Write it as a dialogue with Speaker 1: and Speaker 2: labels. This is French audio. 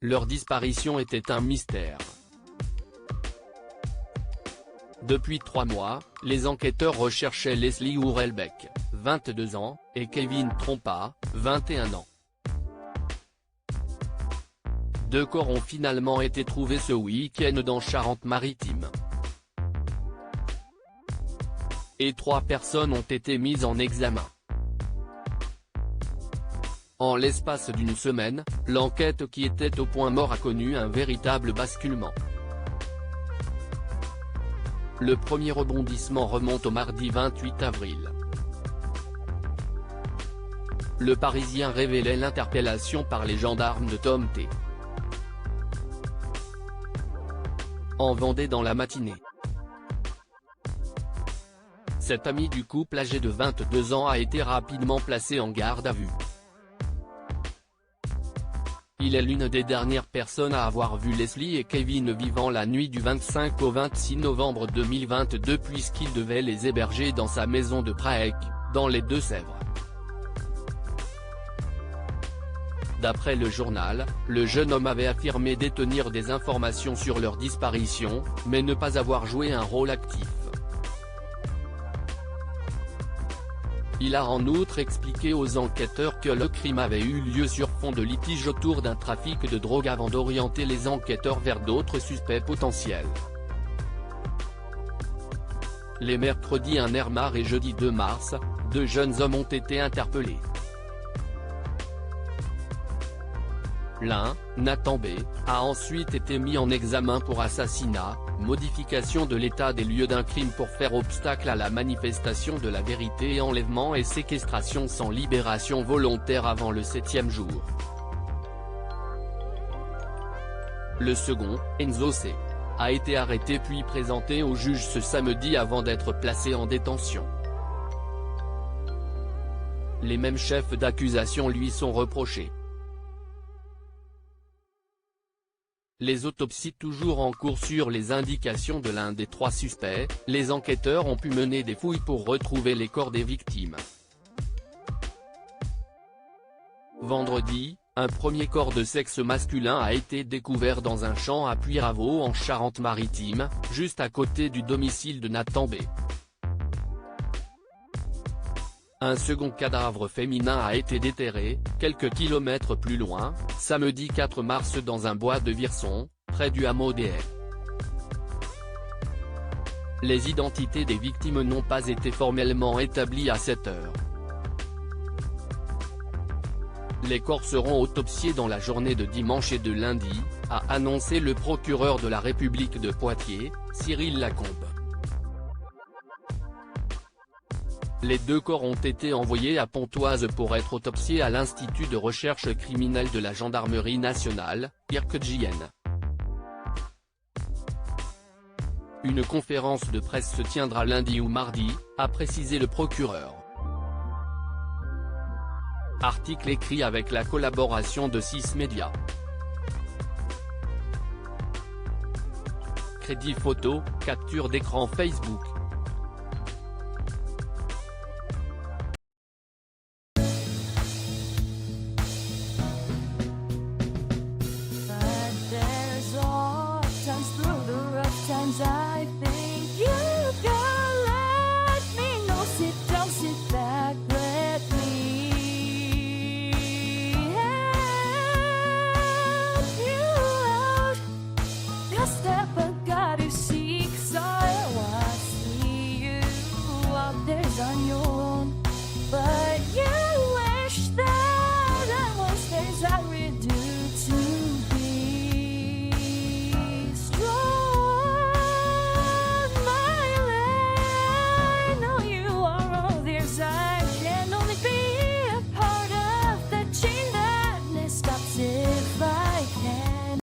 Speaker 1: Leur disparition était un mystère. Depuis 3 mois, les enquêteurs recherchaient Leslie Hurlbeck, 22 ans, et Kevin Trompa, 21 ans. 2 corps ont finalement été trouvés ce week-end dans Charente-Maritime. Et 3 personnes ont été mises en examen. En l'espace d'une semaine, l'enquête qui était au point mort a connu un véritable basculement. Le premier rebondissement remonte au mardi 28 avril. Le Parisien révélait l'interpellation par les gendarmes de Tom T. en Vendée dans la matinée. Cet ami du couple âgé de 22 ans a été rapidement placé en garde à vue. Il est l'une des dernières personnes à avoir vu Leslie et Kevin vivant la nuit du 25 au 26 novembre 2022 puisqu'il devait les héberger dans sa maison de Prague, dans les Deux-Sèvres. D'après le journal, le jeune homme avait affirmé détenir des informations sur leur disparition, mais ne pas avoir joué un rôle actif. Il a en outre expliqué aux enquêteurs que le crime avait eu lieu sur fond de litige autour d'un trafic de drogue avant d'orienter les enquêteurs vers d'autres suspects potentiels. Les mercredis 1 mars et jeudi 2 mars, 2 jeunes hommes ont été interpellés. L'un, Nathan B, a ensuite été mis en examen pour assassinat, modification de l'état des lieux d'un crime pour faire obstacle à la manifestation de la vérité et enlèvement et séquestration sans libération volontaire avant le 7e jour. Le second, Enzo C, a été arrêté puis présenté au juge ce samedi avant d'être placé en détention. Les mêmes chefs d'accusation lui sont reprochés. Les autopsies toujours en cours sur les indications de l'un des 3 suspects, les enquêteurs ont pu mener des fouilles pour retrouver les corps des victimes. Vendredi, un premier corps de sexe masculin a été découvert dans un champ à Puyraveau en Charente-Maritime, juste à côté du domicile de Nathan B. Un second cadavre féminin a été déterré, quelques kilomètres plus loin, samedi 4 mars dans un bois de Virson, près du hameau des Haies. Les identités des victimes n'ont pas été formellement établies à cette heure. Les corps seront autopsiés dans la journée de dimanche et de lundi, a annoncé le procureur de la République de Poitiers, Cyril Lacombe. Les 2 corps ont été envoyés à Pontoise pour être autopsiés à l'Institut de recherche criminelle de la Gendarmerie nationale, IRCGN. Une conférence de presse se tiendra lundi ou mardi, a précisé le procureur. Article écrit avec la collaboration de 6 médias. Crédit photo, capture d'écran Facebook.